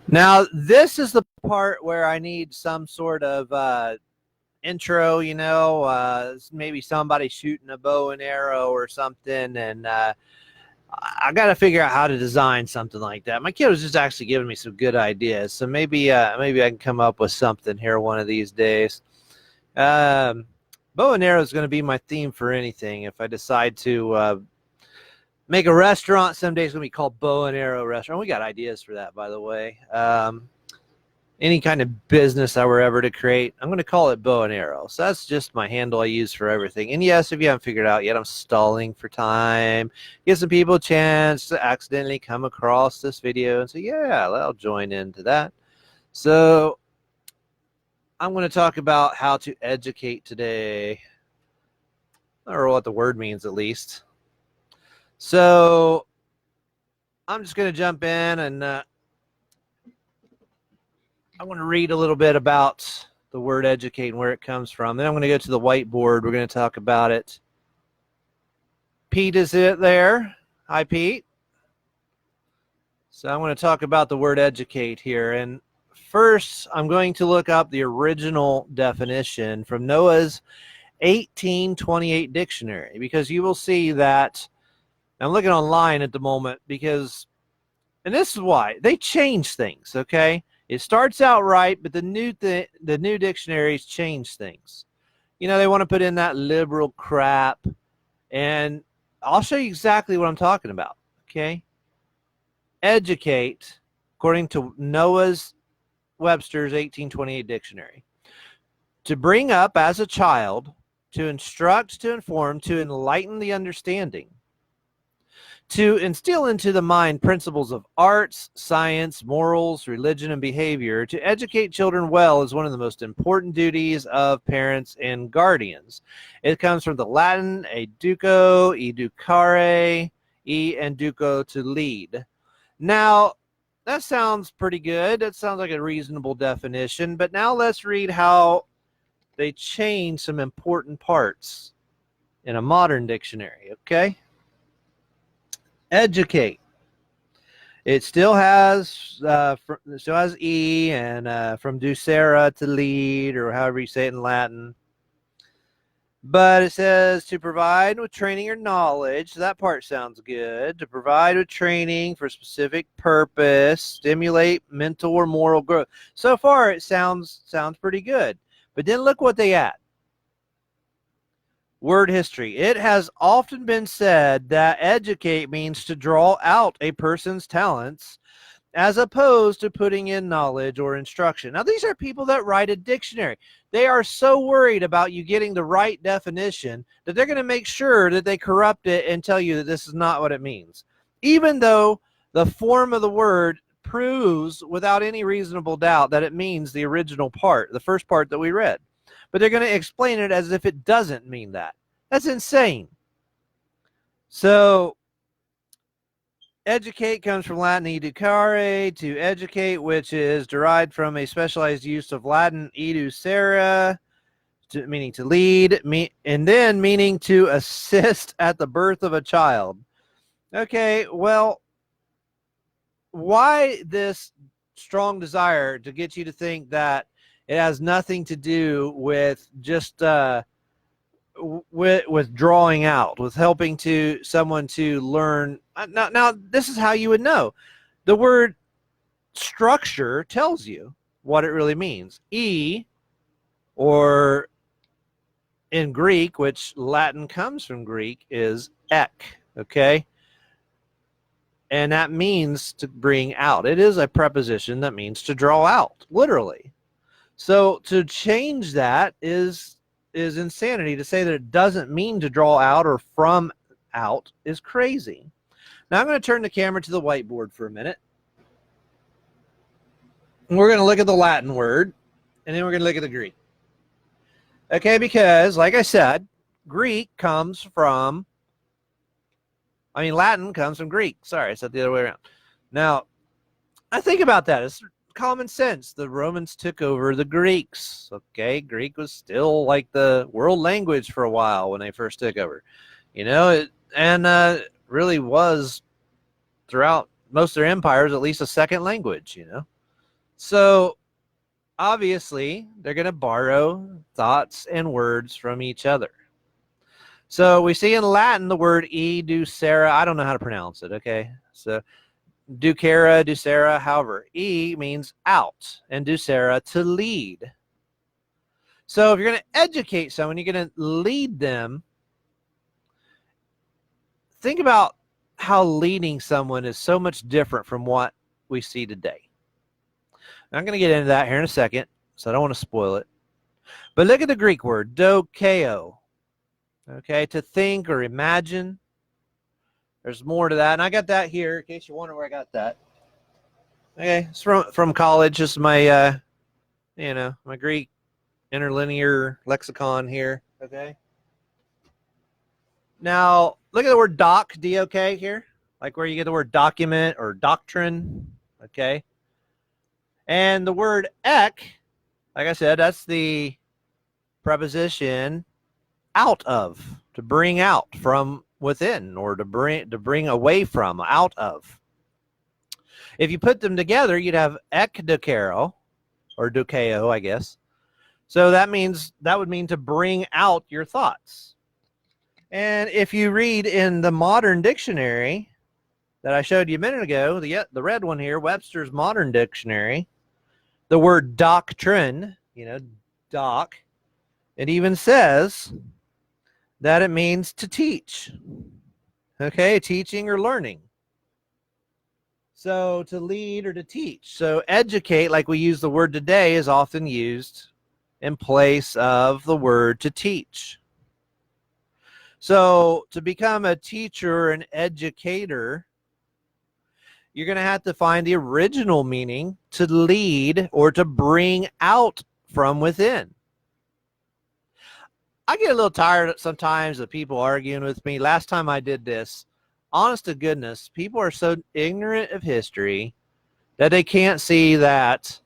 Now, this is the part where I need some sort of intro, maybe somebody shooting a bow and arrow or something, and I got to figure out how to design something like that. My kid was just actually giving me some good ideas, so maybe I can come up with something here one of these days. Um, Bow and arrow is going to be my theme for anything. If I decide to make a restaurant someday, it's going to be called Bow and Arrow Restaurant. We got ideas for that, by the way. Any kind of business I were ever to create, I'm going to call it Bow and Arrow. So that's just my handle I use for everything. And yes, if you haven't figured it out yet, I'm stalling for time. Give some people a chance to accidentally come across this video and say, yeah, I'll join into that. So I'm going to talk about how to educate today, or what the word means at least. So I'm just going to jump in and I want to read a little bit about the word educate and where it comes from. Then I'm going to go to the whiteboard. We're going to talk about it. Pete is it there? Hi, Pete. So I'm going to talk about the word educate here. And first, I'm going to look up the original definition from Noah's 1828 dictionary, because you will see that I'm looking online at the moment because, and this is why, they change things, okay? It starts out right, but the new dictionaries change things. You know, they want to put in that liberal crap, and I'll show you exactly what I'm talking about, okay? Educate, according to Noah's Webster's 1828 dictionary, to bring up as a child, to instruct, to inform, to enlighten the understanding, to instill into the mind principles of arts, science, morals, religion, and behavior. To educate children well is one of the most important duties of parents and guardians. It comes from the Latin educo, educare, and duco, to lead. Now, that sounds pretty good. That sounds like a reasonable definition, but now let's read how they change some important parts in a modern dictionary, okay? Educate. It still has e, and from ducere, to lead, or however you say it in Latin. But it says to provide with training or knowledge. That part sounds good. To provide with training for a specific purpose, stimulate mental or moral growth. So far, it sounds pretty good. But then look what they add. Word history. It has often been said that educate means to draw out a person's talents as opposed to putting in knowledge or instruction. Now, these are people that write a dictionary. They are so worried about you getting the right definition that they're going to make sure that they corrupt it and tell you that this is not what it means, even though the form of the word proves without any reasonable doubt that it means the original part, the first part that we read. But they're going to explain it as if it doesn't mean that. That's insane. So, educate comes from Latin educare, to educate, which is derived from a specialized use of Latin educere, meaning to lead, and then meaning to assist at the birth of a child. Okay, well, why this strong desire to get you to think that it has nothing to do with just with drawing out, with helping to someone to learn? Now, this is how you would know. The word structure tells you what it really means. E, or in Greek, which Latin comes from Greek, is ek, okay? And that means to bring out. It is a preposition that means to draw out, literally. So to change that is insanity. To say that it doesn't mean to draw out or from out is crazy. Now I'm going to turn the camera to the whiteboard for a minute. And we're going to look at the Latin word, and then we're going to look at the Greek. Okay, because like I said, Latin comes from Greek. Sorry, I said the other way around. Now, I think about that. It's common sense. The Romans took over the Greeks. Okay, Greek was still like the world language for a while when they first took over. You know, really was throughout most of their empires at least a second language, you know. So obviously, they're going to borrow thoughts and words from each other. So we see in Latin the word educere. I don't know how to pronounce it. Okay. So ducere, ducere, however, means out and ducere to lead. So if you're going to educate someone, you're going to lead them. Think about how leading someone is so much different from what we see today. I'm going to get into that here in a second, so I don't want to spoil it. But look at the Greek word, dokeo. Okay, to think or imagine. There's more to that. And I got that here, in case you wonder where I got that. Okay, it's from college. Just my, my Greek interlinear lexicon here. Okay. Now, look at the word doc, D-O-K here. Like where you get the word document or doctrine. Okay. And the word ek, like I said, that's the preposition out of, to bring out from within, or to bring away from, out of. If you put them together, you'd have ekdokero, or dokeo, I guess. So that would mean to bring out your thoughts. And if you read in the modern dictionary that I showed you a minute ago, the red one here, Webster's Modern Dictionary, the word doctrine, doc, it even says that it means to teach. Okay, teaching or learning. So to lead or to teach. So educate, like we use the word today, is often used in place of the word to teach. So to become a teacher, an educator, you're going to have to find the original meaning, to lead or to bring out from within. I get a little tired sometimes of people arguing with me. Last time I did this, honest to goodness, people are so ignorant of history that they can't see that,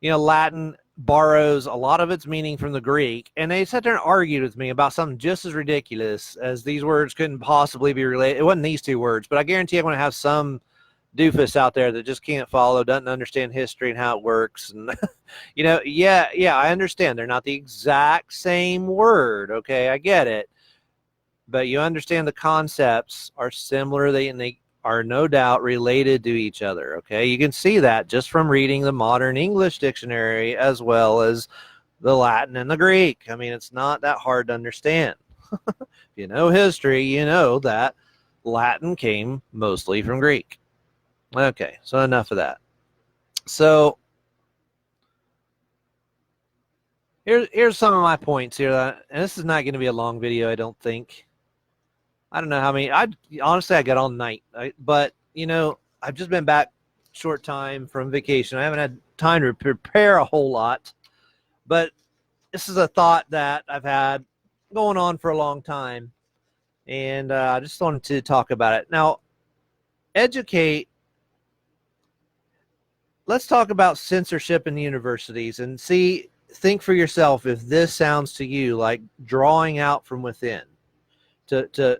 Latin borrows a lot of its meaning from the Greek, and they sat there and argued with me about something just as ridiculous as these words couldn't possibly be related. It wasn't these two words, but I guarantee I'm going to have some doofus out there that just can't follow, doesn't understand history and how it works. And, I understand they're not the exact same word. Okay, I get it. But you understand the concepts are similar. They are no doubt related to each other. Okay, you can see that just from reading the modern English dictionary as well as the Latin and the Greek. I mean, it's not that hard to understand. If you know history, you know that Latin came mostly from Greek. Okay, so enough of that. So here's some of my points here. And this is not going to be a long video, I don't think. I don't know how many. Honestly, I got all night. But, I've just been back short time from vacation. I haven't had time to prepare a whole lot. But this is a thought that I've had going on for a long time. And I just wanted to talk about it. Now, educate. Let's talk about censorship in universities and think for yourself if this sounds to you like drawing out from within, to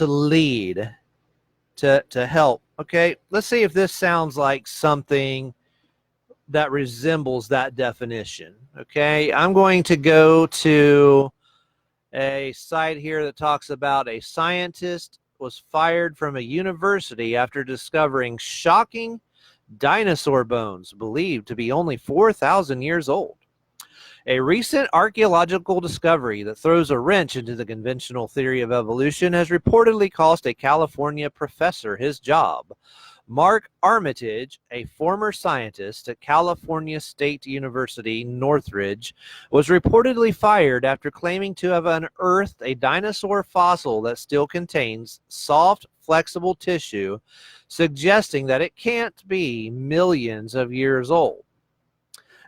lead, to help. Okay, let's see if this sounds like something that resembles that definition. Okay, I'm going to go to a site here that talks about a scientist was fired from a university after discovering shocking dinosaur bones believed to be only 4,000 years old. A recent archaeological discovery that throws a wrench into the conventional theory of evolution has reportedly cost a California professor his job. Mark Armitage, a former scientist at California State University, Northridge, was reportedly fired after claiming to have unearthed a dinosaur fossil that still contains soft, flexible tissue, suggesting that it can't be millions of years old.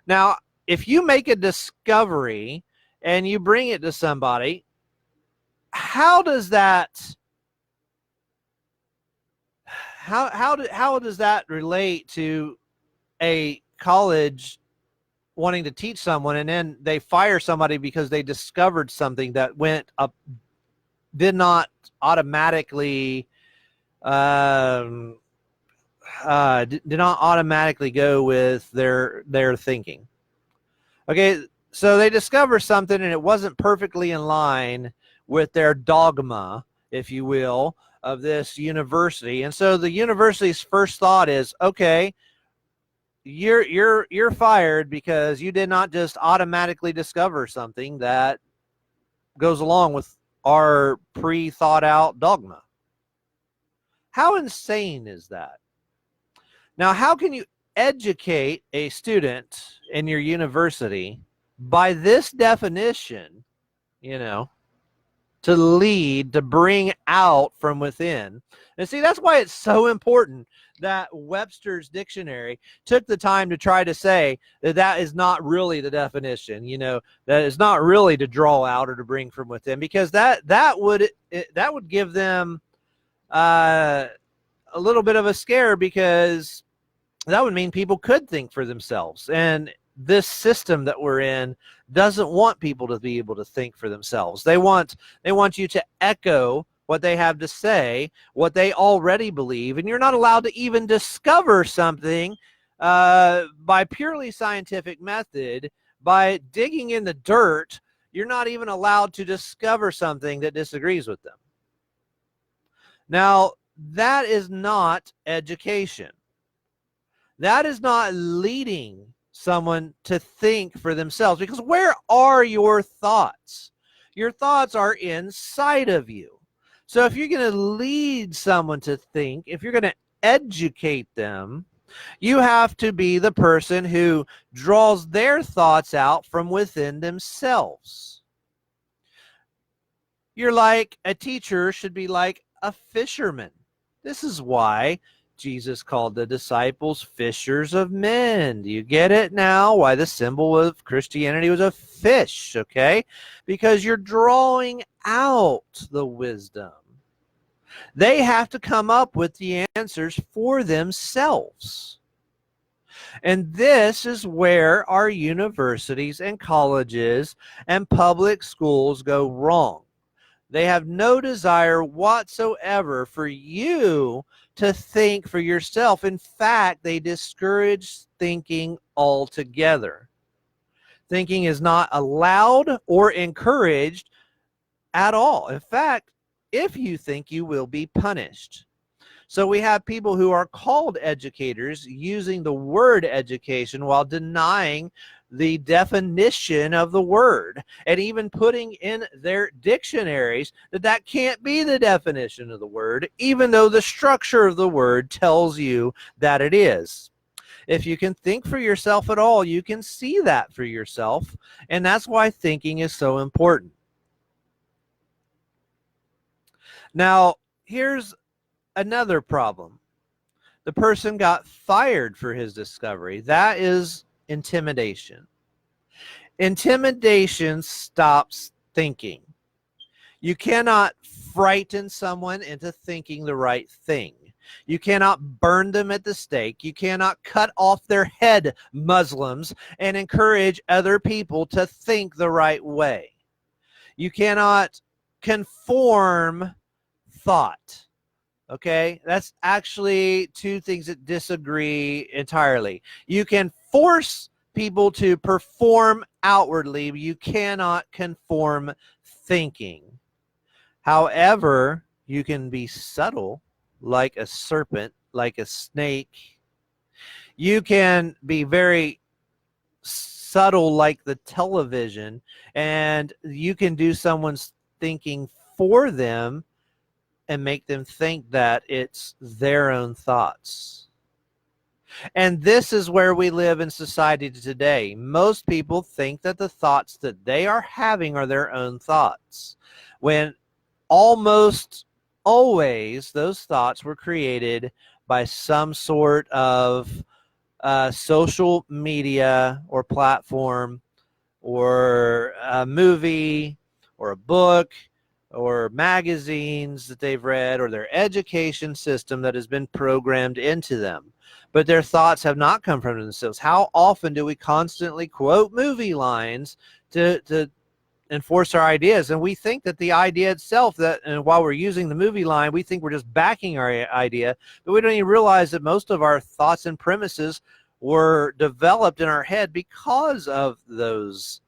Now, if you make a discovery and you bring it to somebody, how does that relate to a college wanting to teach someone and then they fire somebody because they discovered something that did not automatically did not automatically go with their thinking. Okay, so they discover something and it wasn't perfectly in line with their dogma, if you will, of this university. And so the university's first thought is, okay, you're fired because you did not just automatically discover something that goes along with our pre-thought out dogma. How insane is that? Now, how can you educate a student in your university by this definition, you know, to lead, to bring out from within? And see, that's why it's so important that Webster's dictionary took the time to try to say that that is not really the definition, you know, that is not really to draw out or to bring from within, because that would give them a little bit of a scare, because that would mean people could think for themselves. And this system that we're in doesn't want people to be able to think for themselves. They want you to echo what they have to say, what they already believe, and you're not allowed to even discover something by purely scientific method, by digging in the dirt. You're not even allowed to discover something that disagrees with them. Now, that is not education. That is not leading someone to think for themselves, because where are your thoughts? Your thoughts are inside of you. So if you're going to lead someone to think, if you're going to educate them, you have to be the person who draws their thoughts out from within themselves. You're like, a teacher should be like a fisherman. This is why Jesus called the disciples fishers of men. Do you get it now? Why the symbol of Christianity was a fish, okay? Because you're drawing out the wisdom. They have to come up with the answers for themselves. And this is where our universities and colleges and public schools go wrong. They have no desire whatsoever for you to think for yourself. In fact, they discourage thinking altogether. Thinking is not allowed or encouraged at all. In fact, if you think, you will be punished. So we have people who are called educators using the word education while denying the definition of the word, and even putting in their dictionaries that can't be the definition of the word, even though the structure of the word tells you that it is. If you can think for yourself at all, you can see that for yourself, and that's why thinking is so important. Now, here's another problem. The person got fired for his discovery. That is intimidation. Intimidation stops thinking. You cannot frighten someone into thinking the right thing. You cannot burn them at the stake. You cannot cut off their head, Muslims, and encourage other people to think the right way. You cannot conform thought. Okay, that's actually two things that disagree entirely. You can force people to perform outwardly, but you cannot conform thinking. However, you can be subtle like a serpent, like a snake. You can be very subtle like the television, and you can do someone's thinking for them and make them think that it's their own thoughts. And this is where we live in society today. Most people think that the thoughts that they are having are their own thoughts, when almost always those thoughts were created by some sort of social media or platform, or a movie, or a book, or magazines that they've read, or their education system that has been programmed into them. But their thoughts have not come from themselves. How often do we constantly quote movie lines to enforce our ideas. And we think that the idea itself, that, and while we're using the movie line, we think we're just backing our idea, but we don't even realize that most of our thoughts and premises were developed in our head because of those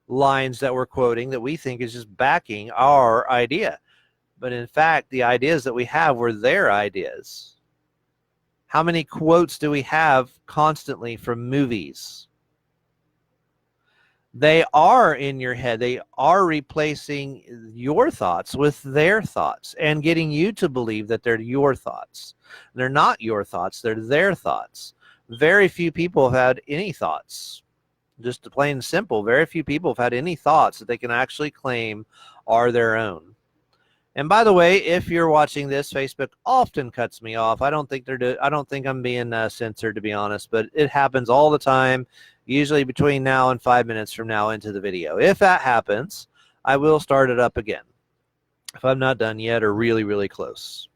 lines that we're quoting that we think is just backing our idea. But in fact, the ideas that we have were their ideas. How many quotes do we have constantly from movies? They are in your head. They are replacing your thoughts with their thoughts and getting you to believe that they're your thoughts. They're not your thoughts. They're their thoughts. Very few people have had any thoughts. Just to plain and simple, very few people have had any thoughts that they can actually claim are their own. And by the way, if you're watching this, Facebook often cuts me off. I don't think I'm being censored, to be honest, but it happens all the time, usually between now and 5 minutes from now into the video. If that happens, I will start it up again if I'm not done yet or really, really close.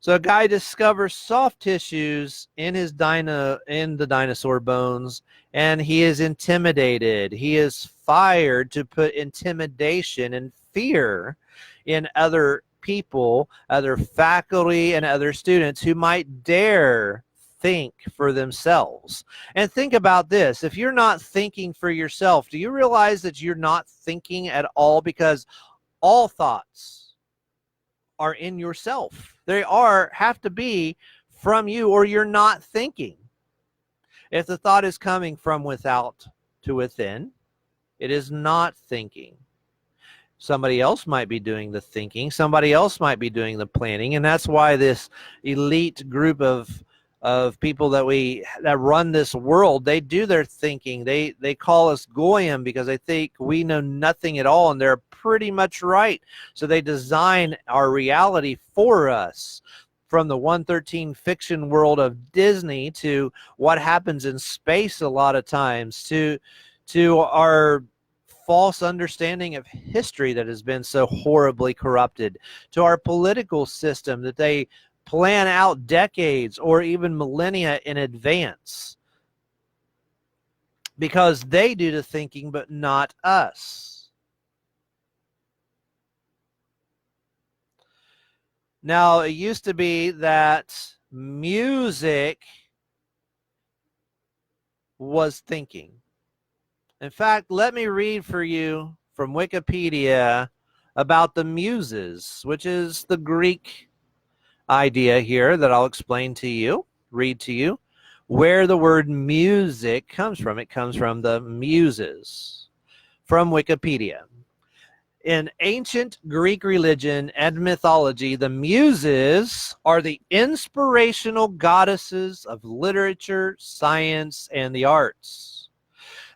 So a guy discovers soft tissues in the dinosaur bones, and he is intimidated. He is fired to put intimidation and fear in other people, other faculty, and other students who might dare think for themselves. And think about this. If you're not thinking for yourself, do you realize that you're not thinking at all? Because all thoughts are in yourself. They have to be from you, or you're not thinking. If the thought is coming from without to within, it is not thinking. Somebody else might be doing the thinking. Somebody else might be doing the planning. And that's why this elite group of people that run this world, they do their thinking. They call us goyim because they think we know nothing at all, and they're pretty much right. So they design our reality for us, from the 113 fiction world of Disney to what happens in space a lot of times, to our false understanding of history that has been so horribly corrupted, to our political system that they plan out decades or even millennia in advance, because they do the thinking but not us. Now, it used to be that music was thinking. In fact, let me read for you from Wikipedia about the muses, which is the Greek idea here that I'll explain to you, read to you, where the word music comes from. It comes from the muses, from Wikipedia. In ancient Greek religion and mythology, the muses are the inspirational goddesses of literature, science, and the arts.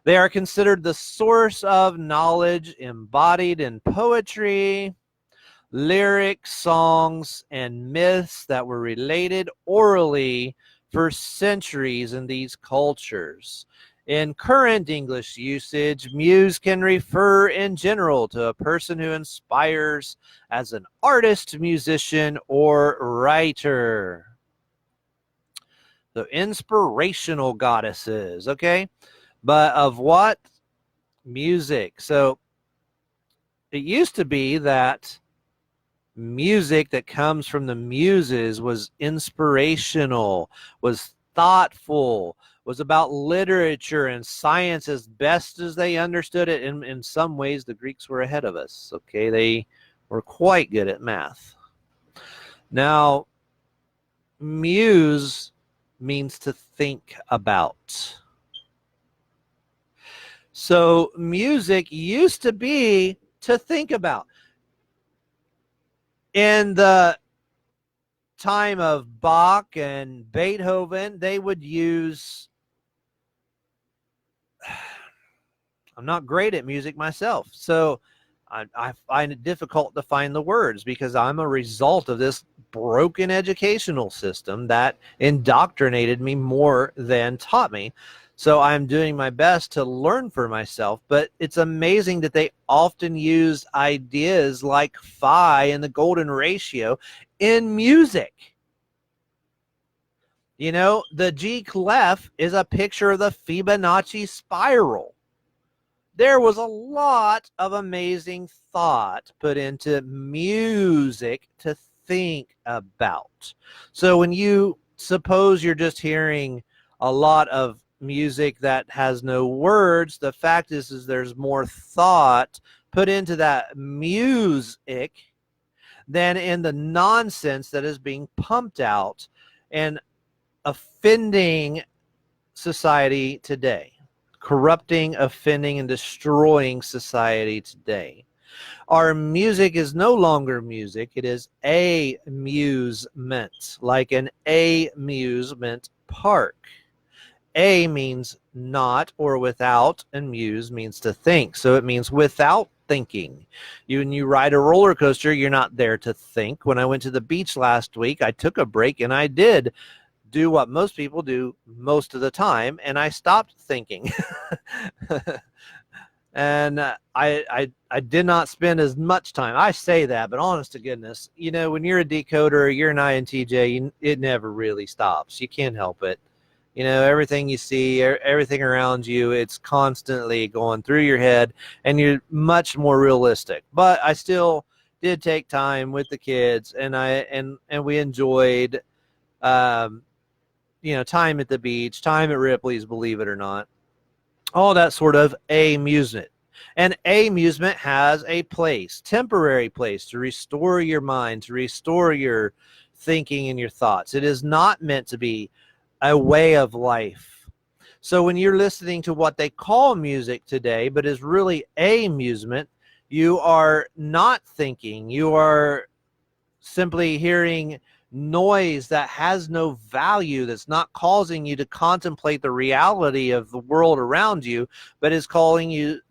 They are considered the source of knowledge embodied in poetry, lyric, songs, and myths that were related orally for centuries in these cultures. In current English usage, muse can refer in general to a person who inspires as an artist, musician, or writer. The inspirational goddesses, okay? But of what? Music. So it used to be that music that comes from the muses was inspirational, was thoughtful, was about literature and science as best as they understood it. In some ways, the Greeks were ahead of us, okay? They were quite good at math. Now, muse means to think about. So music used to be to think about. In the time of Bach and Beethoven, they would use, I'm not great at music myself, so I find it difficult to find the words because I'm a result of this broken educational system that indoctrinated me more than taught me. So I'm doing my best to learn for myself, but it's amazing that they often use ideas like phi and the golden ratio in music. You know, the G clef is a picture of the Fibonacci spiral. there was a lot of amazing thought put into music to think about. So when you suppose you're just hearing a lot of music that has no words, the fact is there's more thought put into that music than in the nonsense that is being pumped out and offending society today, corrupting, offending, and destroying society today. Our music is no longer music. It is amusement, like an amusement park. A means not or without, and muse means to think. So it means without thinking. When you ride a roller coaster, you're not there to think. When I went to the beach last week, I took a break and I did do what most people do most of the time, and I stopped thinking. And I did not spend as much time. I say that, but honest to goodness, you know, when you're a decoder, you're an INTJ, it never really stops. You can't help it. You know, everything you see, everything around you, it's constantly going through your head, and you're much more realistic. But I still did take time with the kids, and we enjoyed, you know, time at the beach, time at Ripley's, believe it or not, all that sort of amusement. And amusement has a place, temporary place, to restore your mind, to restore your thinking and your thoughts. It is not meant to be a way of life. So when you're listening to what they call music today, but is really amusement, you are not thinking. You are simply hearing noise that has no value, that's not causing you to contemplate the reality of the world around you, but is causing you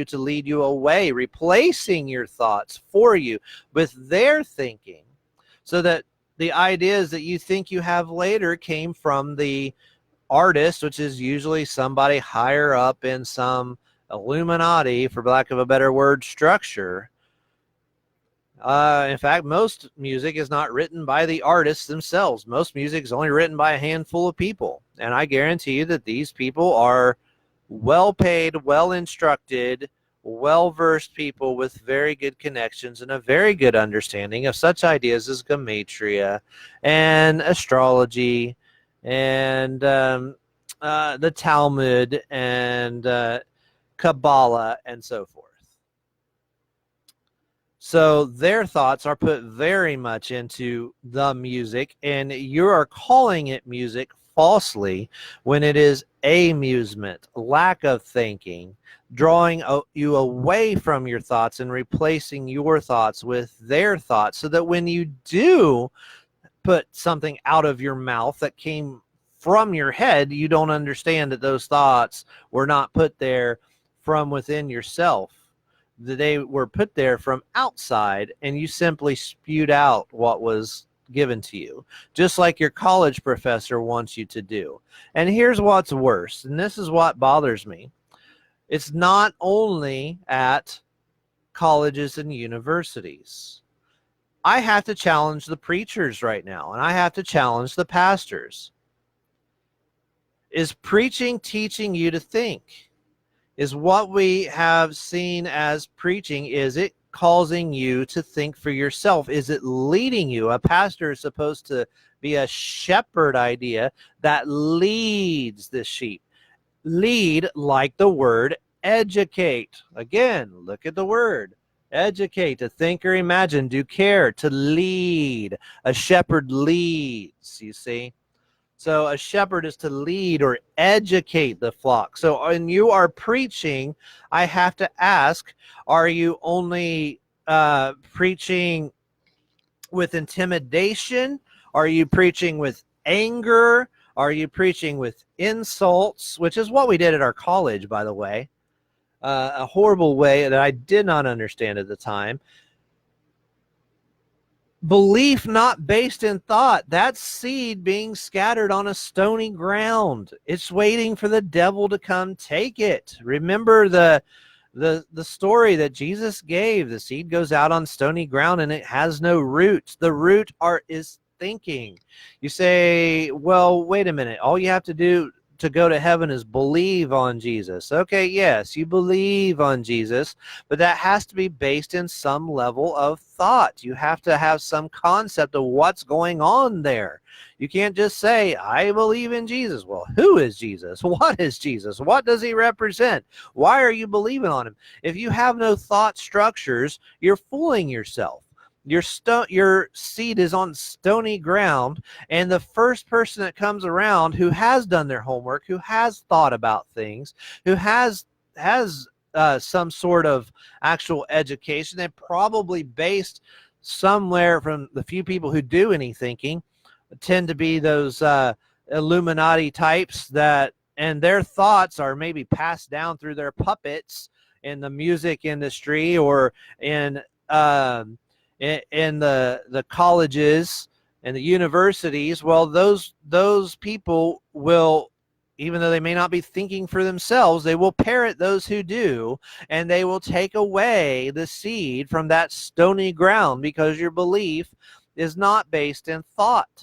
to lead you away, replacing your thoughts for you with their thinking, so that the ideas that you think you have later came from the artist, which is usually somebody higher up in some Illuminati, for lack of a better word, structure. In fact, most music is not written by the artists themselves. Most music is only written by a handful of people. And I guarantee you that these people are well paid, well instructed, well versed people with very good connections and a very good understanding of such ideas as gematria and astrology and the Talmud and Kabbalah and so forth. So their thoughts are put very much into the music, and you are calling it music falsely when it is amusement, lack of thinking, drawing you away from your thoughts and replacing your thoughts with their thoughts, so that when you do put something out of your mouth that came from your head, you don't understand that those thoughts were not put there from within yourself. They were put there from outside, and you simply spewed out what was given to you, just like your college professor wants you to do. And here's what's worse, and this is what bothers me. It's not only at colleges and universities. I have to challenge the preachers right now, and I have to challenge the pastors. Is preaching teaching you to think? Is what we have seen as preaching, is it causing you to think for yourself? Is it leading you? A pastor is supposed to be a shepherd idea that leads the sheep. Lead, like the word educate. Again, look at the word. Educate, to think or imagine, do care, to lead. A shepherd leads, you see? So a shepherd is to lead or educate the flock. So when you are preaching, I have to ask, are you only preaching with intimidation? Are you preaching with anger? Are you preaching with insults? Which is what we did at our college, by the way. A horrible way that I did not understand at the time. Belief not based in thought. That's seed being scattered on a stony ground. It's waiting for the devil to come take it. Remember the story that Jesus gave. The seed goes out on stony ground and it has no roots. The root is thinking. You say, well, wait a minute. All you have to do, to go to heaven is believe on Jesus. Okay, yes, you believe on Jesus, but that has to be based in some level of thought. You have to have some concept of what's going on there. You can't just say, I believe in Jesus. Well, who is Jesus? What is Jesus? What does he represent? Why are you believing on him? If you have no thought structures, you're fooling yourself. Your seed is on stony ground, and the first person that comes around who has done their homework, who has thought about things, who has some sort of actual education, and probably based somewhere from the few people who do any thinking, tend to be those Illuminati types that, and their thoughts are maybe passed down through their puppets in the music industry or in the colleges and the universities. Well, those people will, even though they may not be thinking for themselves, they will parrot those who do, and they will take away the seed from that stony ground because your belief is not based in thought.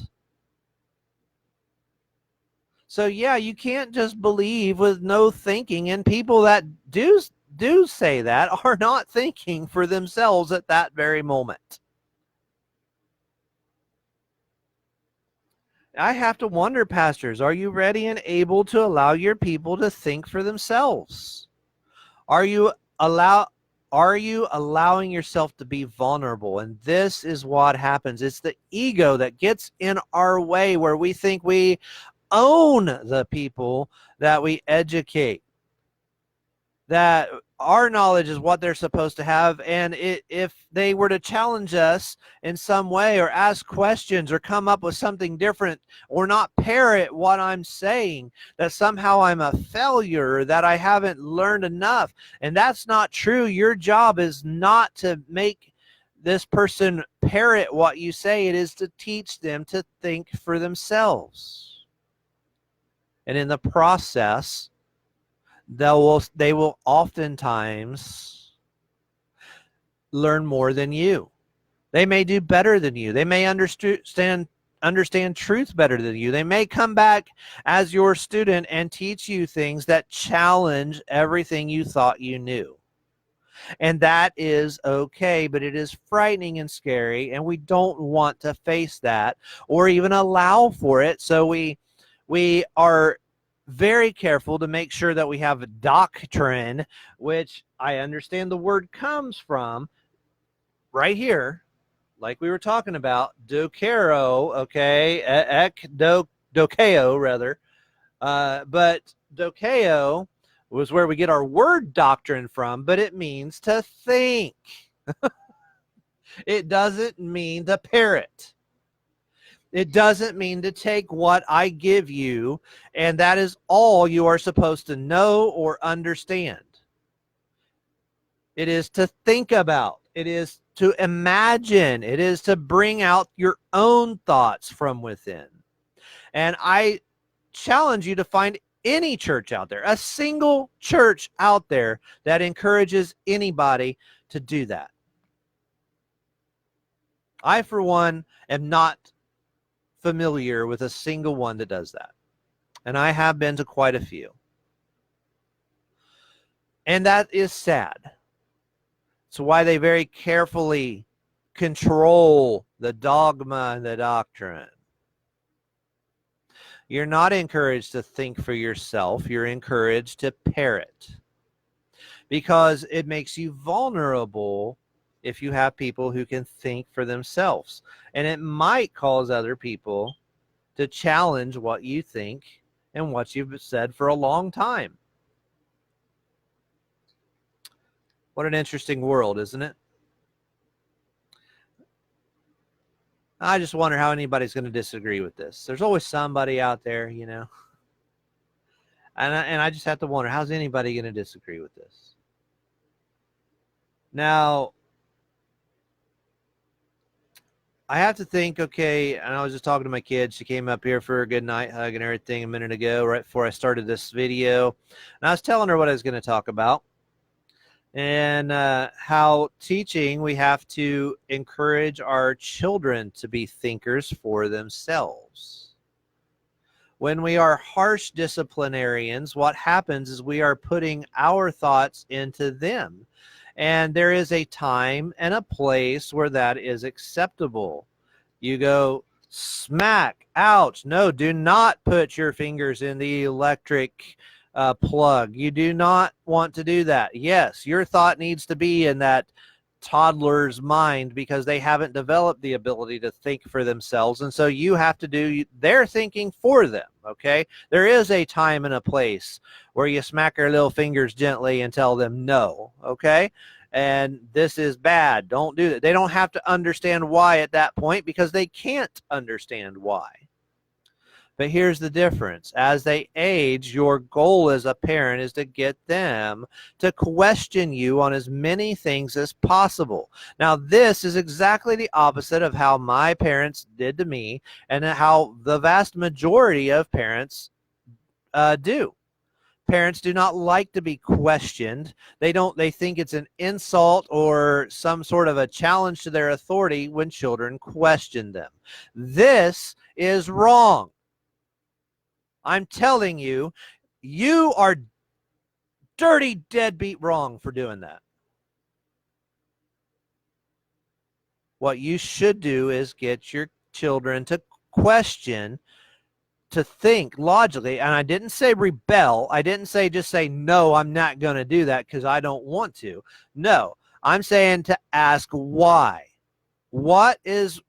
So yeah, you can't just believe with no thinking, and people that do say that are not thinking for themselves at that very moment. I have to wonder, pastors, are you ready and able to allow your people to think for themselves? Are you allowing yourself to be vulnerable? And this is what happens. It's the ego that gets in our way, where we think we own the people that we educate, that our knowledge is what they're supposed to have, and if they were to challenge us in some way or ask questions or come up with something different or not parrot what I'm saying, that somehow I'm a failure, that I haven't learned enough. And that's not true. Your job is not to make this person parrot what you say. It is to teach them to think for themselves. And in the process, they will oftentimes learn more than you. They may do better than you. They may understand truth better than you. They may come back as your student and teach you things that challenge everything you thought you knew. And that is okay, but it is frightening and scary, and we don't want to face that or even allow for it. So we are very careful to make sure that we have a doctrine, which I understand the word comes from right here, like we were talking about, dokero, okay, dokeo rather, but dokeo was where we get our word doctrine from, but it means to think. It doesn't mean to parrot. It doesn't mean to take what I give you, and that is all you are supposed to know or understand. It is to think about. It is to imagine. It is to bring out your own thoughts from within. And I challenge you to find any church out there, a single church out there that encourages anybody to do that. I, for one, am not familiar with a single one that does that. And I have been to quite a few. And that is sad. It's why they very carefully control the dogma and the doctrine. You're not encouraged to think for yourself. You're encouraged to parrot, because it makes you vulnerable if you have people who can think for themselves. And it might cause other people to challenge what you think and what you've said for a long time. What an interesting world, isn't it? I just wonder how anybody's going to disagree with this. There's always somebody out there, you know. And I just have to wonder, how's anybody going to disagree with this? Now, I have to think, okay, and I was just talking to my kid. She came up here for a good night hug and everything a minute ago, right before I started this video. And I was telling her what I was going to talk about, and how teaching, we have to encourage our children to be thinkers for themselves. When we are harsh disciplinarians, what happens is we are putting our thoughts into them. And there is a time and a place where that is acceptable. You go, smack, ouch. No, do not put your fingers in the electric plug. You do not want to do that. Yes, your thought needs to be in that toddler's mind because they haven't developed the ability to think for themselves. And so you have to do their thinking for them. Okay. There is a time and a place where you smack their little fingers gently and tell them no. Okay. And this is bad. Don't do that. They don't have to understand why at that point because they can't understand why. But here's the difference. As they age, your goal as a parent is to get them to question you on as many things as possible. Now, this is exactly the opposite of how my parents did to me and how the vast majority of parents do. Parents do not like to be questioned. They think it's an insult or some sort of a challenge to their authority when children question them. This is wrong. I'm telling you, you are dirty deadbeat wrong for doing that. What you should do is get your children to question, to think logically. And I didn't say rebel. I didn't say just say, no, I'm not going to do that because I don't want to. No, I'm saying to ask why. Why is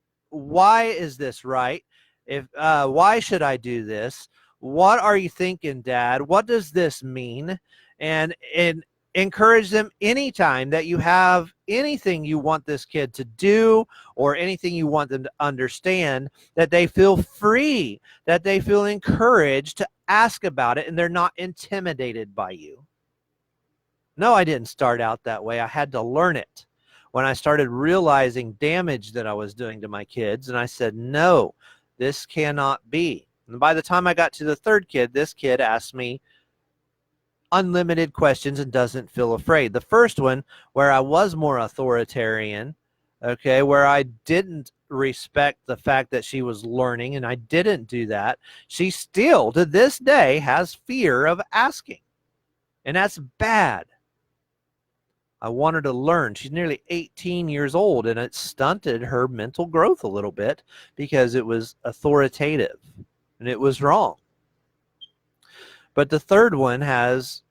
this right? Why should I do this? What are you thinking, Dad? What does this mean? And encourage them anytime that you have anything you want this kid to do or anything you want them to understand, that they feel free, that they feel encouraged to ask about it and they're not intimidated by you. No, I didn't start out that way. I had to learn it when I started realizing damage that I was doing to my kids. And I said, no, this cannot be. And by the time I got to the third kid, this kid asked me unlimited questions and doesn't feel afraid. The first one, where I was more authoritarian, okay, where I didn't respect the fact that she was learning and I didn't do that, she still to this day has fear of asking. And that's bad. I want her to learn. She's nearly 18 years old and it stunted her mental growth a little bit because it was authoritative. And it was wrong. But the third one has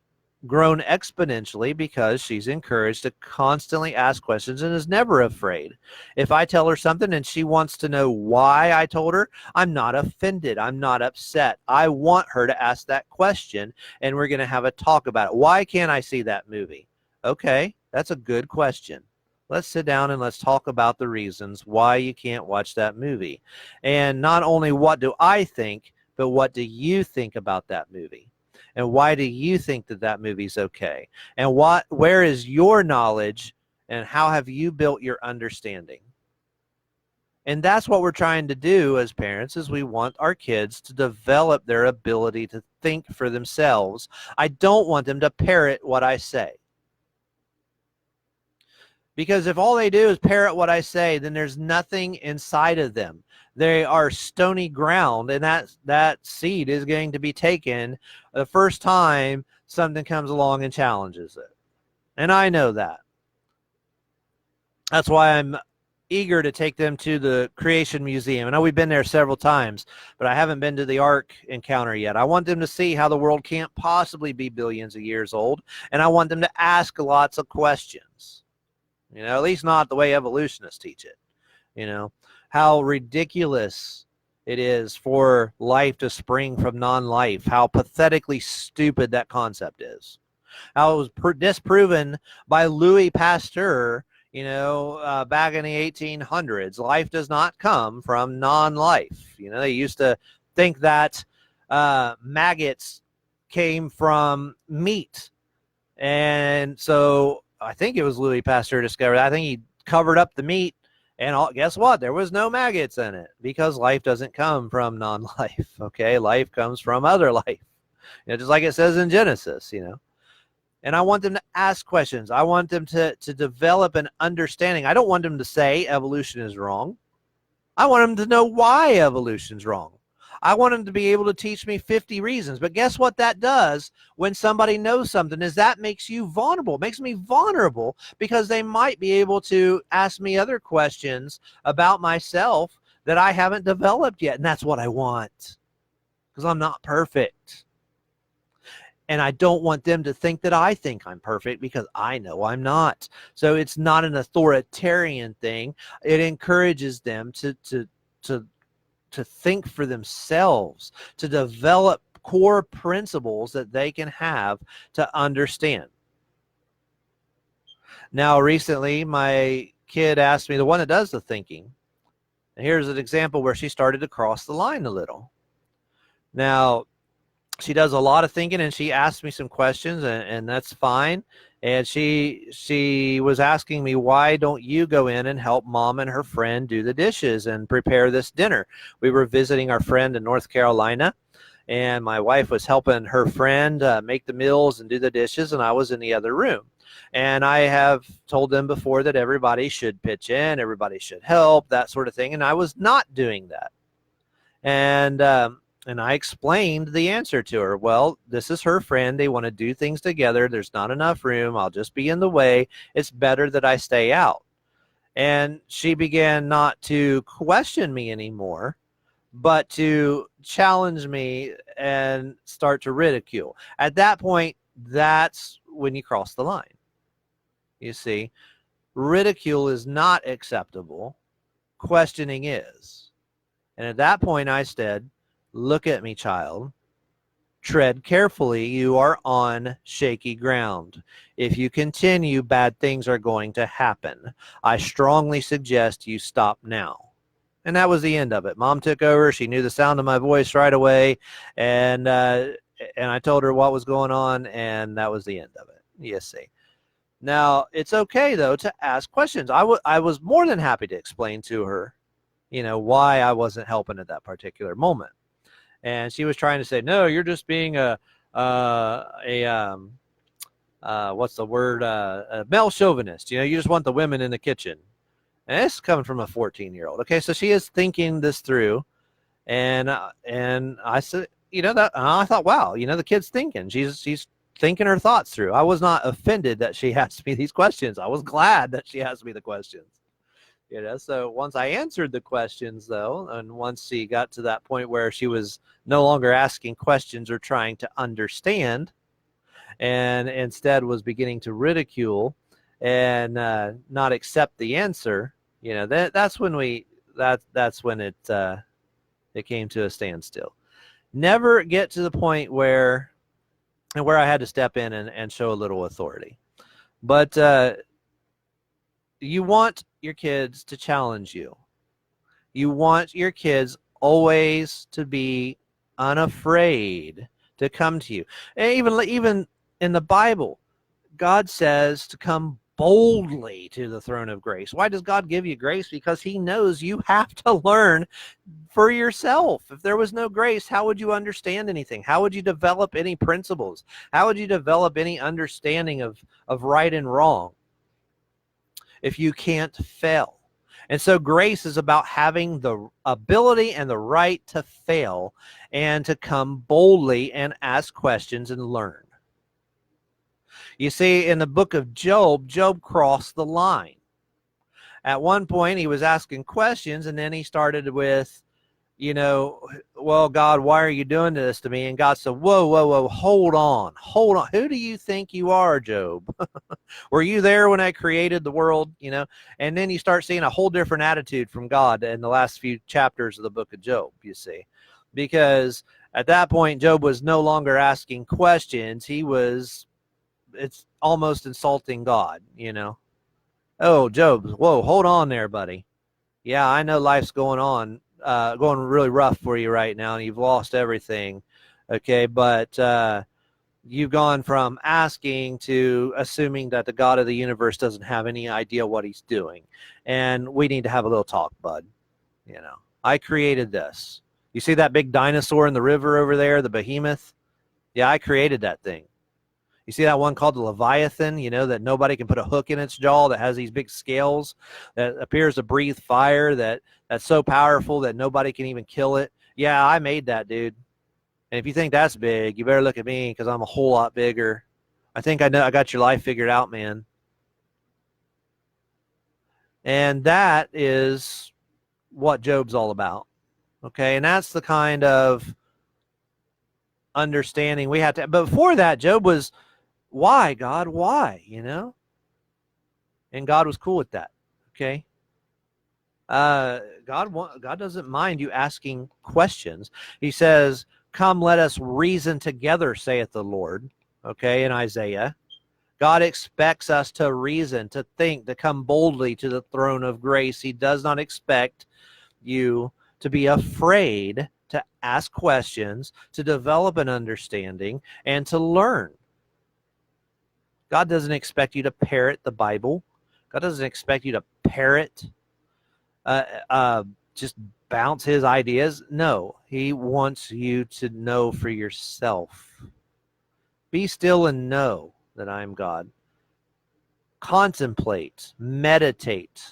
grown exponentially because she's encouraged to constantly ask questions and is never afraid. If I tell her something and she wants to know why I told her, I'm not offended. I'm not upset. I want her to ask that question and we're going to have a talk about it. Why can't I see that movie? Okay, that's a good question. Let's sit down and let's talk about the reasons why you can't watch that movie. And not only what do I think, but what do you think about that movie? And why do you think that that movie's okay? And where is your knowledge and how have you built your understanding? And that's what we're trying to do as parents, is we want our kids to develop their ability to think for themselves. I don't want them to parrot what I say. Because if all they do is parrot what I say, then there's nothing inside of them. They are stony ground, and that seed is going to be taken the first time something comes along and challenges it. And I know that. That's why I'm eager to take them to the Creation Museum. I know we've been there several times, but I haven't been to the Ark encounter yet. I want them to see how the world can't possibly be billions of years old, and I want them to ask lots of questions. You know, at least not the way evolutionists teach it. You know, how ridiculous it is for life to spring from non-life, how pathetically stupid that concept is. How it was disproven by Louis Pasteur, you know, back in the 1800s. Life does not come from non-life. You know, they used to think that maggots came from meat. And so I think it was Louis Pasteur discovered that. I think he covered up the meat, and guess what? There was no maggots in it, because life doesn't come from non-life, okay? Life comes from other life, you know, just like it says in Genesis, you know. And I want them to ask questions. I want them to develop an understanding. I don't want them to say evolution is wrong. I want them to know why evolution's wrong. I want them to be able to teach me 50 reasons. But guess what that does when somebody knows something is that makes you vulnerable. It makes me vulnerable because they might be able to ask me other questions about myself that I haven't developed yet. And that's what I want because I'm not perfect. And I don't want them to think that I think I'm perfect because I know I'm not. So it's not an authoritarian thing. It encourages them to think for themselves, to develop core principles that they can have to understand. Now, recently, my kid asked me, the one that does the thinking, and here's an example where she started to cross the line a little. Now, she does a lot of thinking, and she asked me some questions, and that's fine. And she was asking me, why don't you go in and help mom and her friend do the dishes and prepare this dinner? We were visiting our friend in North Carolina, and my wife was helping her friend make the meals and do the dishes, and I was in the other room. And I have told them before that everybody should pitch in, everybody should help, that sort of thing, and I was not doing that. And I explained the answer to her. Well, this is her friend. They want to do things together. There's not enough room. I'll just be in the way. It's better that I stay out. And she began not to question me anymore, but to challenge me and start to ridicule. At that point, that's when you cross the line. You see, ridicule is not acceptable. Questioning is. And at that point, I said, look at me, child. Tread carefully. You are on shaky ground. If you continue, bad things are going to happen. I strongly suggest you stop now. And that was the end of it. Mom took over. She knew the sound of my voice right away. And I told her what was going on, and that was the end of it. You see. Now, it's okay, though, to ask questions. I was more than happy to explain to her, why I wasn't helping at that particular moment. And she was trying to say, no, you're just being a what's the word? A male chauvinist. You just want the women in the kitchen. And it's coming from a 14-year-old. Okay, so she is thinking this through. And I said, that I thought, wow, the kid's thinking. She's thinking her thoughts through. I was not offended that she asked me these questions. I was glad that she asked me the questions. So once I answered the questions, though, and once she got to that point where she was no longer asking questions or trying to understand, and instead was beginning to ridicule and not accept the answer, that's when it came to a standstill. Never get to the point where I had to step in and show a little authority, but you want your kids to challenge you. You want your kids always to be unafraid to come to you. And even in the Bible, God says to come boldly to the throne of grace. Why does God give you grace? Because he knows you have to learn for yourself. If there was no grace, how would you understand anything? How would you develop any principles? How would you develop any understanding of right and wrong if you can't fail? And so grace is about having the ability and the right to fail and to come boldly and ask questions and learn. You see, in the book of Job, Job crossed the line. At one point, he was asking questions, and then he started with, well, God, why are you doing this to me? And God said, whoa, hold on. Who do you think you are, Job? Were you there when I created the world? And then you start seeing a whole different attitude from God in the last few chapters of the book of Job, you see. Because at that point, Job was no longer asking questions. It's almost insulting God, Oh, Job, whoa, hold on there, buddy. Yeah, I know life's going really rough for you right now, and you've lost everything, okay? But you've gone from asking to assuming that the God of the universe doesn't have any idea what he's doing, and we need to have a little talk, bud. I created this. You see that big dinosaur in the river over there, the behemoth? Yeah, I created that thing. You see that one called the Leviathan, that nobody can put a hook in its jaw, that has these big scales, that appears to breathe fire, that's so powerful that nobody can even kill it. Yeah, I made that, dude. And if you think that's big, you better look at me because I'm a whole lot bigger. I think I know I got your life figured out, man. And that is what Job's all about. Okay. And that's the kind of understanding we have to. But before that, Job was, why, God? Why? You know? And God was cool with that. Okay. God doesn't mind you asking questions. He says, come, let us reason together, saith the Lord. Okay. In Isaiah. God expects us to reason, to think, to come boldly to the throne of grace. He does not expect you to be afraid to ask questions, to develop an understanding, and to learn. God doesn't expect you to parrot the Bible. God doesn't expect you to parrot, just bounce his ideas. No, he wants you to know for yourself. Be still and know that I am God. Contemplate, meditate.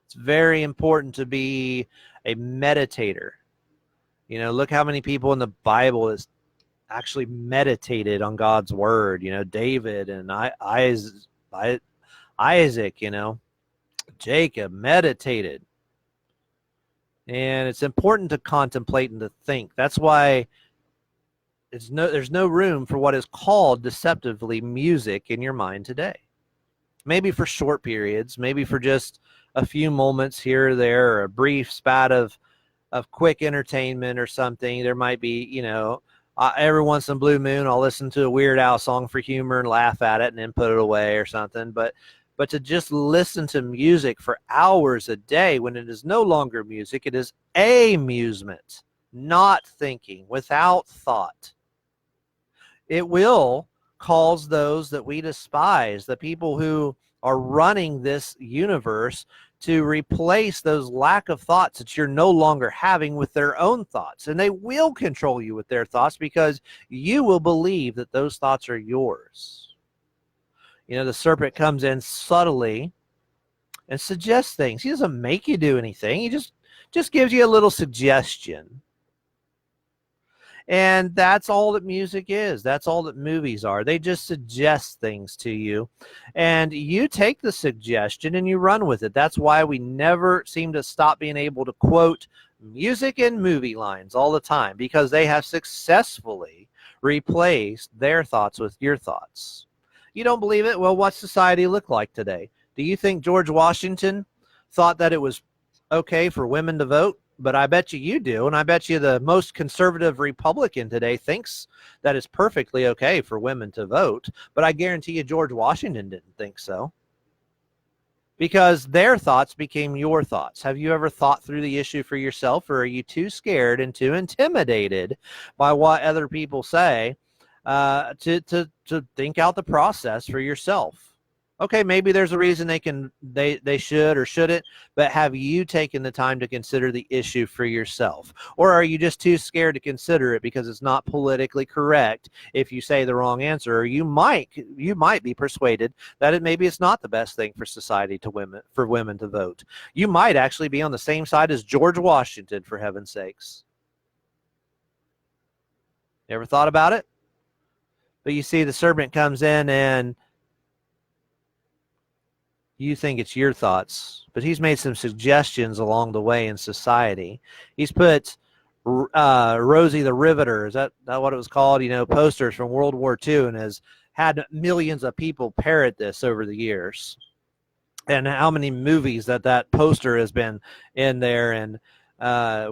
It's very important to be a meditator. You know, look how many people in the Bible is actually meditated on God's word. You know, David and Isaac, you know, Jacob meditated. And it's important to contemplate and to think. That's why there's no room for what is called deceptively music in your mind today. Maybe for short periods, maybe for just a few moments here or there, or a brief spat of quick entertainment or something. There might be, you know, every once in a blue moon, I'll listen to a Weird Al song for humor and laugh at it and then put it away or something. But to just listen to music for hours a day when it is no longer music, it is amusement, not thinking, without thought. It will cause those that we despise, the people who are running this universe, to replace those lack of thoughts that you're no longer having with their own thoughts. And they will control you with their thoughts because you will believe that those thoughts are yours. You know, the serpent comes in subtly and suggests things. He doesn't make you do anything. He just gives you a little suggestion. And that's all that music is. That's all that movies are. They just suggest things to you. And you take the suggestion and you run with it. That's why we never seem to stop being able to quote music and movie lines all the time, because they have successfully replaced their thoughts with your thoughts. You don't believe it? Well, what's society look like today? Do you think George Washington thought that it was okay for women to vote? But I bet you do, and I bet you the most conservative Republican today thinks that it's perfectly okay for women to vote. But I guarantee you George Washington didn't think so, because their thoughts became your thoughts. Have you ever thought through the issue for yourself, or are you too scared and too intimidated by what other people say to think out the process for yourself? Okay, maybe there's a reason they should or shouldn't, but have you taken the time to consider the issue for yourself? Or are you just too scared to consider it because it's not politically correct if you say the wrong answer? Or you might be persuaded that maybe it's not the best thing for society for women to vote. You might actually be on the same side as George Washington, for heaven's sakes. You ever thought about it? But you see, the serpent comes in and you think it's your thoughts, but he's made some suggestions along the way in society. He's put Rosie the Riveter, is that what it was called? You know, posters from World War II, and has had millions of people parrot this over the years. And how many movies that poster has been in there. And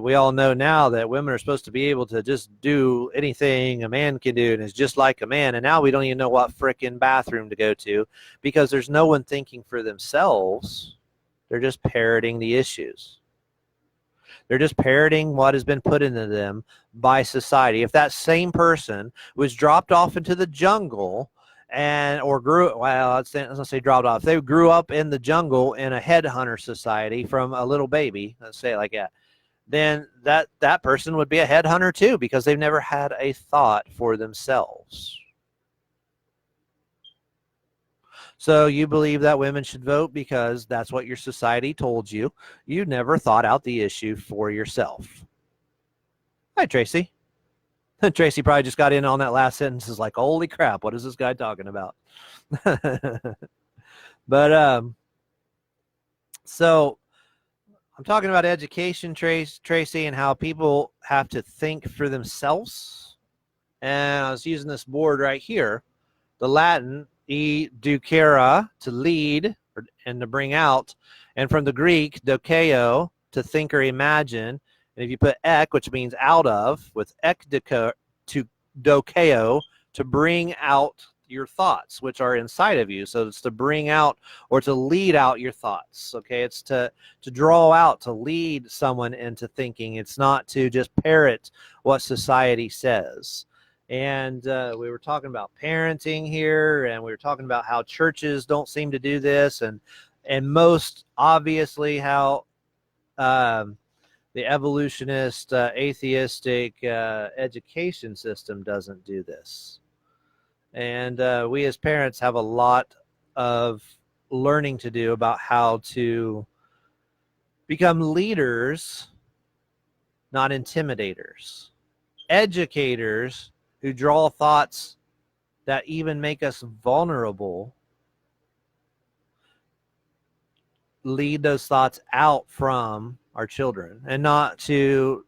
we all know now that women are supposed to be able to just do anything a man can do and is just like a man. And now we don't even know what frickin' bathroom to go to because there's no one thinking for themselves. They're just parroting the issues. They're just parroting what has been put into them by society. If that same person was dropped off into the jungle let's say dropped off. They grew up in the jungle in a headhunter society from a little baby, let's say it like that, then that person would be a headhunter too, because they've never had a thought for themselves. So you believe that women should vote because that's what your society told you. You never thought out the issue for yourself. Hi, Tracy. Tracy probably just got in on that last sentence. Is like, holy crap, what is this guy talking about? But so I'm talking about education, Tracy, and how people have to think for themselves. And I was using this board right here. The Latin, educere, to lead and to bring out, and from the Greek, dokeo, to think or imagine. And if you put ek, which means out of, with ekdiko, to dokeo, to bring out your thoughts, which are inside of you. So it's to bring out or to lead out your thoughts. Okay, it's to draw out, to lead someone into thinking. It's not to just parrot what society says. And we were talking about parenting here, and we were talking about how churches don't seem to do this, and most obviously how the evolutionist, atheistic education system doesn't do this. And we as parents have a lot of learning to do about how to become leaders, not intimidators. Educators who draw thoughts that even make us vulnerable, lead those thoughts out from our children, and not to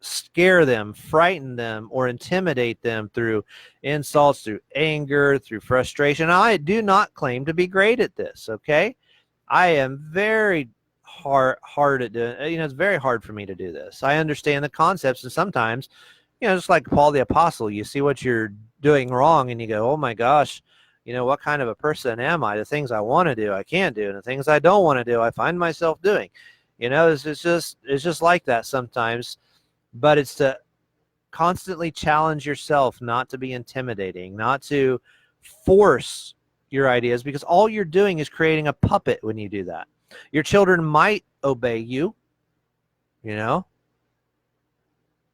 scare them, frighten them, or intimidate them through insults, through anger, through frustration. I do not claim to be great at this, okay? I am very hard at doing, it's very hard for me to do this. I understand the concepts, and sometimes, just like Paul the Apostle, you see what you're doing wrong and you go, oh my gosh, what kind of a person am I? The things I want to do, I can't do. And the things I don't want to do, I find myself doing. It's just like that sometimes. But it's to constantly challenge yourself, not to be intimidating, not to force your ideas, because all you're doing is creating a puppet when you do that. Your children might obey you, but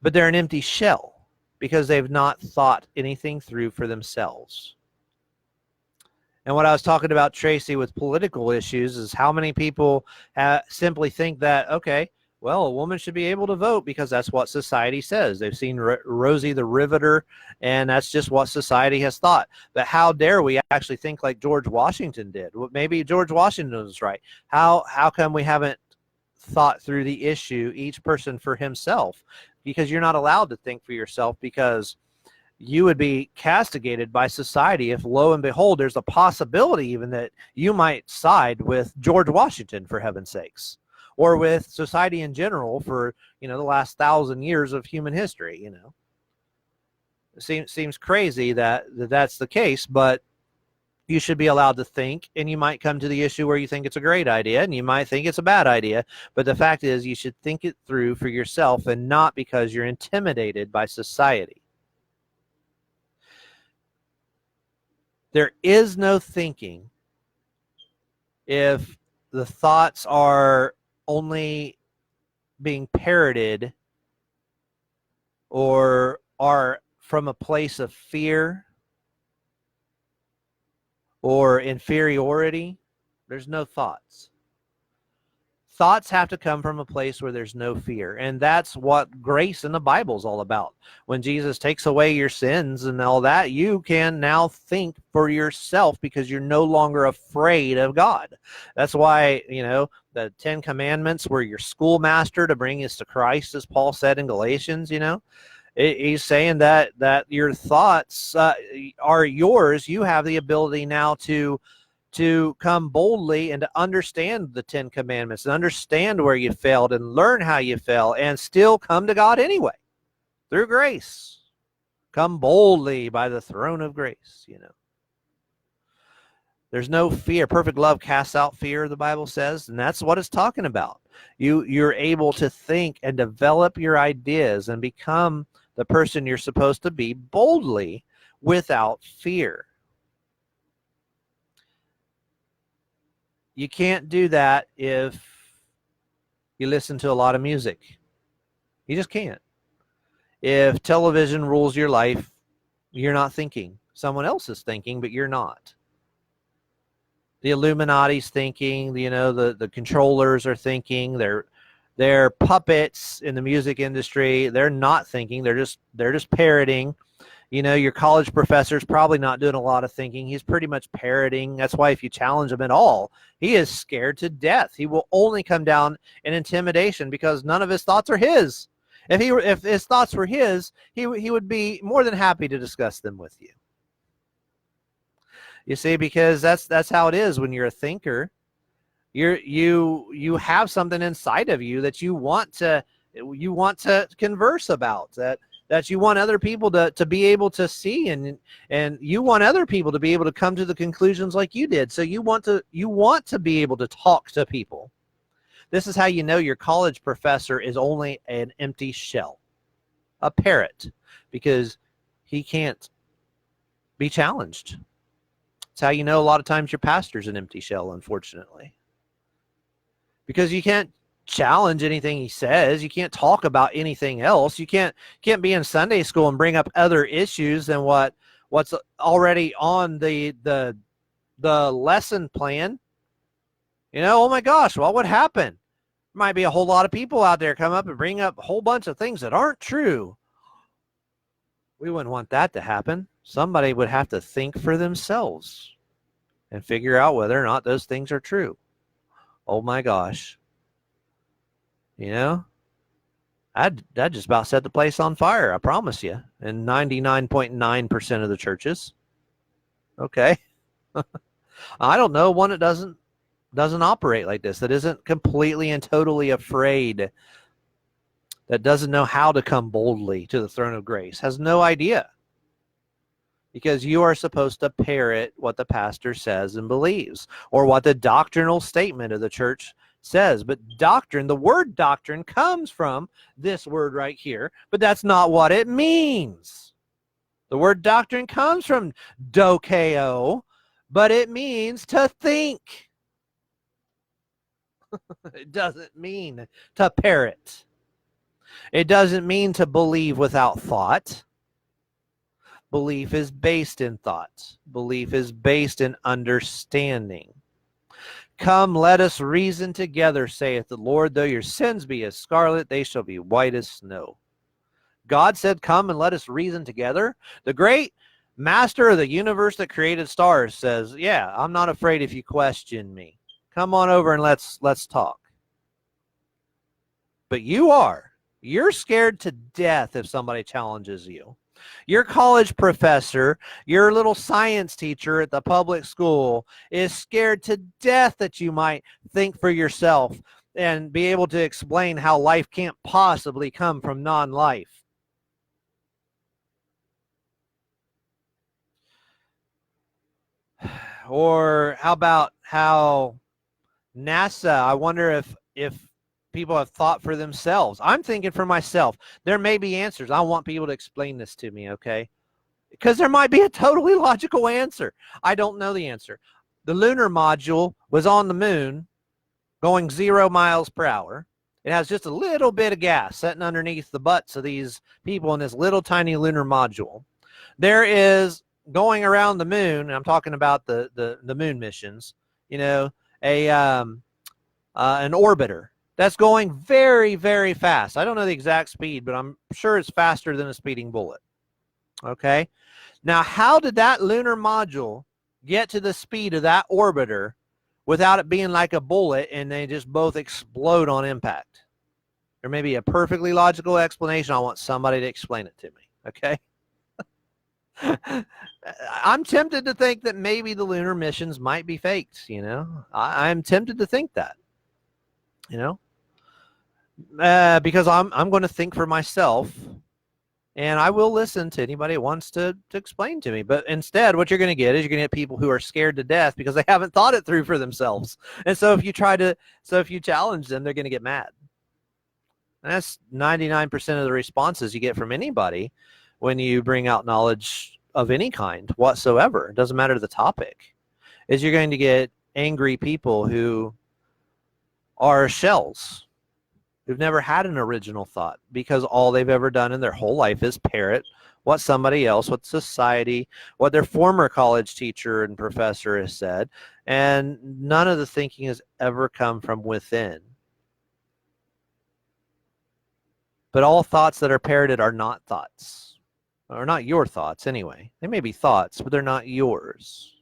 they're an empty shell because they've not thought anything through for themselves. And what I was talking about, Tracy, with political issues is how many people simply think that, okay, well, a woman should be able to vote because that's what society says. They've seen Rosie the Riveter, and that's just what society has thought. But how dare we actually think like George Washington did? Well, maybe George Washington was right. How come we haven't thought through the issue, each person for himself? Because you're not allowed to think for yourself, because you would be castigated by society if, lo and behold, there's a possibility even that you might side with George Washington, for heaven's sakes, or with society in general for, the last 1,000 years of human history. It seems crazy that that's the case, but you should be allowed to think, and you might come to the issue where you think it's a great idea, and you might think it's a bad idea. But the fact is, you should think it through for yourself, and not because you're intimidated by society. There is no thinking if the thoughts are only being parroted or are from a place of fear or inferiority. There's no thoughts. Thoughts have to come from a place where there's no fear. And that's what grace in the Bible is all about. When Jesus takes away your sins and all that, you can now think for yourself because you're no longer afraid of God. That's why, the 10 Commandments were your schoolmaster to bring us to Christ, as Paul said in Galatians. He's saying that your thoughts are yours. You have the ability now to come boldly and to understand the 10 Commandments and understand where you failed and learn how you fell and still come to God anyway through grace. Come boldly by the throne of grace, There's no fear. Perfect love casts out fear, the Bible says, and that's what it's talking about. You're able to think and develop your ideas and become the person you're supposed to be boldly without fear. You can't do that if you listen to a lot of music. You just can't. If television rules your life, you're not thinking. Someone else is thinking, but you're not. The Illuminati's thinking, the controllers are thinking. They're puppets in the music industry. They're not thinking. They're just parroting. You know, your college professor's probably not doing a lot of thinking. He's pretty much parroting. That's why if you challenge him at all, he is scared to death. He will only come down in intimidation because none of his thoughts are his. If his thoughts were his, he would be more than happy to discuss them with you. You see, because that's how it is when you're a thinker. You have something inside of you that you want to converse about, that you want other people to be able to see, and you want other people to be able to come to the conclusions like you did. So you want to be able to talk to people. This is how you know your college professor is only an empty shell, a parrot, because he can't be challenged. It's how you know a lot of times your pastor's an empty shell, unfortunately. Because you can't challenge anything he says. You can't talk about anything else. You can't be in Sunday school and bring up other issues than what's already on the lesson plan. You know, oh my gosh, well, what happened? There might be a whole lot of people out there come up and bring up a whole bunch of things that aren't true. We wouldn't want that to happen. Somebody would have to think for themselves and figure out whether or not those things are true. Oh my gosh. You know, I'd just about set the place on fire, I promise you, in 99.9% of the churches. Okay. I don't know one that doesn't operate like this, that isn't completely and totally afraid, that doesn't know how to come boldly to the throne of grace, has no idea. Because you are supposed to parrot what the pastor says and believes, or what the doctrinal statement of the church says. But doctrine, the word doctrine, comes from this word right here, but that's not what it means. The word doctrine comes from dokeo, but it means to think. It doesn't mean to parrot. It doesn't mean to believe without thought. Belief is based in thoughts. Belief is based in understanding. Come, let us reason together, saith the Lord. Though your sins be as scarlet, they shall be white as snow. God said, come and let us reason together. The great master of the universe that created stars says, yeah, I'm not afraid if you question me. Come on over and let's talk. But you are. You're scared to death if somebody challenges you. Your college professor, your little science teacher at the public school is scared to death that you might think for yourself and be able to explain how life can't possibly come from non-life. Or how about how NASA, I wonder if people have thought for themselves. I'm thinking for myself. There may be answers. I want people to explain this to me, okay? Because there might be a totally logical answer. I don't know the answer. The lunar module was on the moon going 0 miles per hour. It has just a little bit of gas sitting underneath the butts of these people in this little tiny lunar module. There is going around the moon, and I'm talking about the moon missions, you know, an orbiter that's going very, very fast. I don't know the exact speed, but I'm sure it's faster than a speeding bullet. Okay? Now, how did that lunar module get to the speed of that orbiter without it being like a bullet and they just both explode on impact? There may be a perfectly logical explanation. I want somebody to explain it to me. Okay? I'm tempted to think that maybe the lunar missions might be faked, you know? I'm tempted to think that, you know? Because I'm going to think for myself, and I will listen to anybody who wants to explain to me. But instead, what you're going to get is you're going to get people who are scared to death because they haven't thought it through for themselves. And so if you challenge them, they're going to get mad. And that's 99% of the responses you get from anybody when you bring out knowledge of any kind whatsoever. It doesn't matter the topic. Is you're going to get angry people who are shells, who've never had an original thought because all they've ever done in their whole life is parrot what somebody else, what society, what their former college teacher and professor has said, and none of the thinking has ever come from within. But all thoughts that are parroted are not thoughts, or not your thoughts anyway. They may be thoughts, but they're not yours.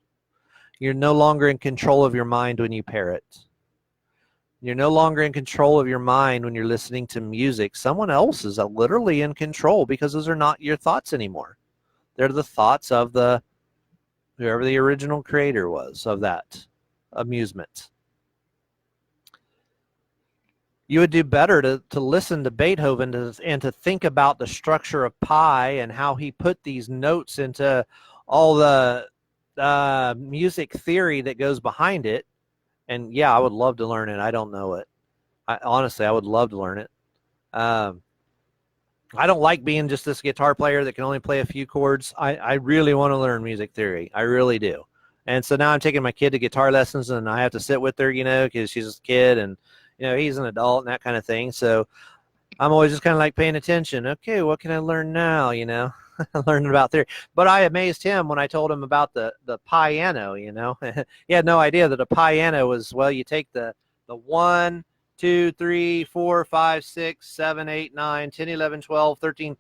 You're no longer in control of your mind when you parrot. You're no longer in control of your mind when you're listening to music. Someone else is literally in control, because those are not your thoughts anymore. They're the thoughts of whoever the original creator was of that amusement. You would do better to listen to Beethoven and to think about the structure of pi and how he put these notes into all the music theory that goes behind it. And yeah, I would love to learn it. I don't know it. Honestly, I would love to learn it. I don't like being just this guitar player that can only play a few chords. I really want to learn music theory. I really do. And so now I'm taking my kid to guitar lessons, and I have to sit with her, because she's a kid and, he's an adult and that kind of thing. So I'm always just kind of like paying attention. Okay, what can I learn now? Learning about theory. But I amazed him when I told him about the piano, He had no idea that a piano was, well, you take the 1, 2, 3, 4, 5, 6, 7, 8, 9, 10, 11, 12, 13,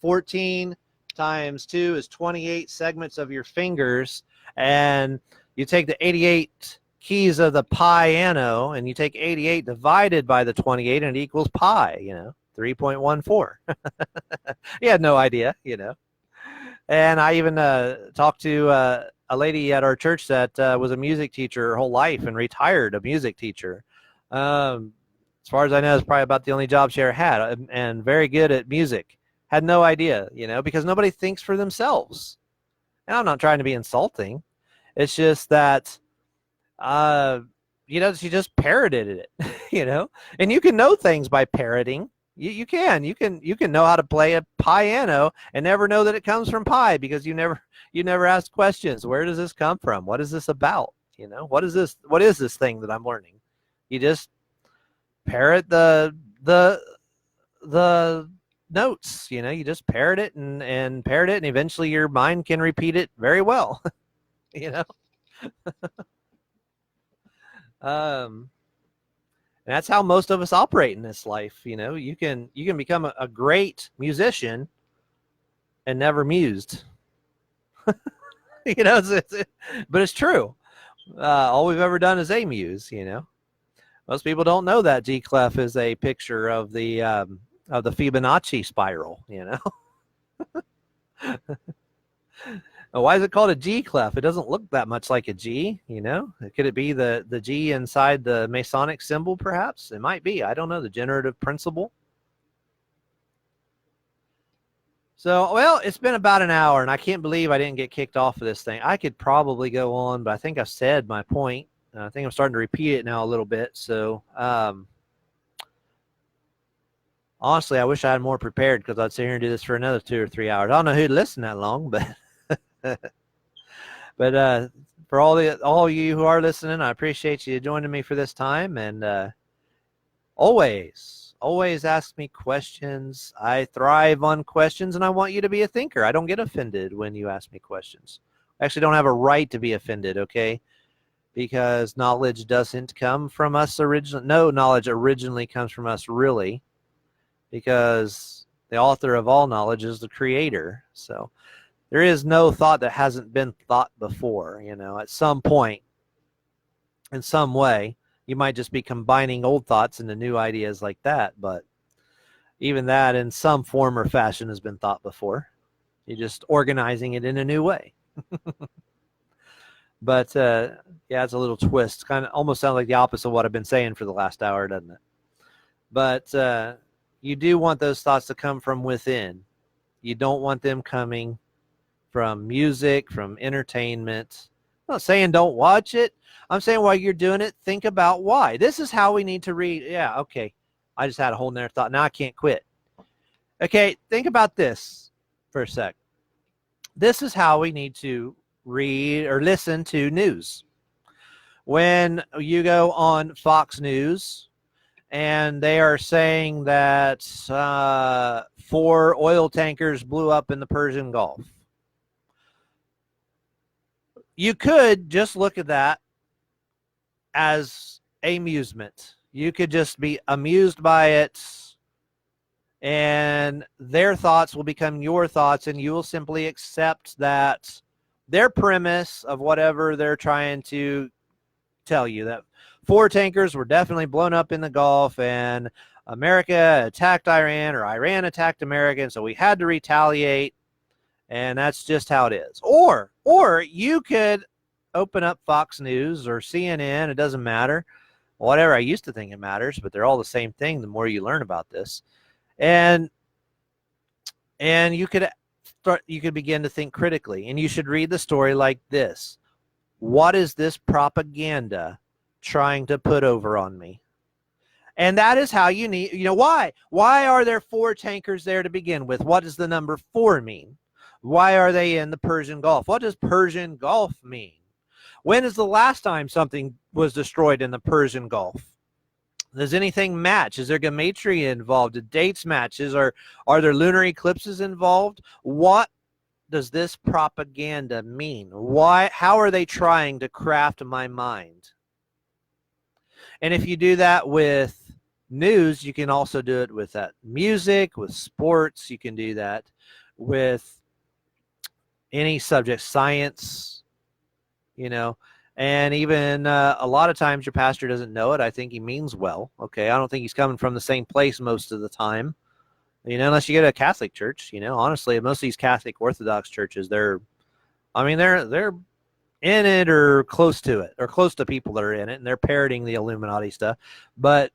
14 times 2 is 28 segments of your fingers. And you take the 88 keys of the piano and you take 88 divided by the 28 and it equals pi, 3.14. He had no idea, And I even talked to a lady at our church that was a music teacher her whole life and retired a music teacher. As far as I know, it's probably about the only job she ever had, and very good at music. Had no idea, because nobody thinks for themselves. And I'm not trying to be insulting. It's just that, she just parroted it, and you can know things by parroting. You can know how to play a piano and never know that it comes from pi, because you never ask questions. Where does this come from? What is this about? What is this thing that I'm learning? You just parrot the notes, you just parrot it and parrot it, and eventually your mind can repeat it very well. And that's how most of us operate in this life. You can become a great musician and never mused. But it's true. All we've ever done is amuse. Most people don't know that G clef is a picture of the Fibonacci spiral. Why is it called a G clef? It doesn't look that much like a G, Could it be the G inside the Masonic symbol, perhaps? It might be. I don't know. The generative principle. So, well, it's been about an hour, and I can't believe I didn't get kicked off of this thing. I could probably go on, but I think I've said my point. I think I'm starting to repeat it now a little bit. So, honestly, I wish I had more prepared, because I'd sit here and do this for another 2 or 3 hours. I don't know who'd listen that long, but but for all you who are listening, I appreciate you joining me for this time. And always ask me questions. I thrive on questions, and I want you to be a thinker. I don't get offended when you ask me questions. I actually don't have a right to be offended, okay? Because knowledge doesn't come from us originally. No knowledge originally comes from us, really, because the author of all knowledge is the creator. So there is no thought that hasn't been thought before, at some point, in some way. You might just be combining old thoughts into new ideas like that, but even that in some form or fashion has been thought before. You're just organizing it in a new way. But yeah, it's a little twist. Kind of almost sounds like the opposite of what I've been saying for the last hour, doesn't it? But you do want those thoughts to come from within. You don't want them coming from music, from entertainment. I'm not saying don't watch it. I'm saying while you're doing it, think about why. This is how we need to read. Yeah, okay. I just had a whole nother thought. Now I can't quit. Okay, think about this for a sec. This is how we need to read or listen to news. When you go on Fox News and they are saying that 4 oil tankers blew up in the Persian Gulf, you could just look at that as amusement. You could just be amused by it and their thoughts will become your thoughts, and you will simply accept that their premise of whatever they're trying to tell you, that 4 tankers were definitely blown up in the Gulf and America attacked Iran, or Iran attacked America, and so we had to retaliate, and that's just how it is. Or you could open up Fox News or CNN, it doesn't matter, whatever. I used to think it matters, but they're all the same thing the more you learn about this. And you could begin to think critically, and you should read the story like this: what is this propaganda trying to put over on me? And that is how you need, why are there 4 tankers there to begin with? What does the number 4 mean? Why are they in the Persian Gulf? What does Persian Gulf mean? When is the last time something was destroyed in the Persian Gulf? Does anything match? Is there gematria involved? Do dates match? Are there lunar eclipses involved? What does this propaganda mean? How are they trying to craft my mind? And if you do that with news, you can also do it with that music, with sports. You can do that with any subject, science, and even a lot of times your pastor doesn't know it. I think he means well. Okay. I don't think he's coming from the same place most of the time, unless you go to a Catholic church. Honestly, most of these Catholic Orthodox churches, they're in it or close to it, or close to people that are in it, and they're parroting the Illuminati stuff. But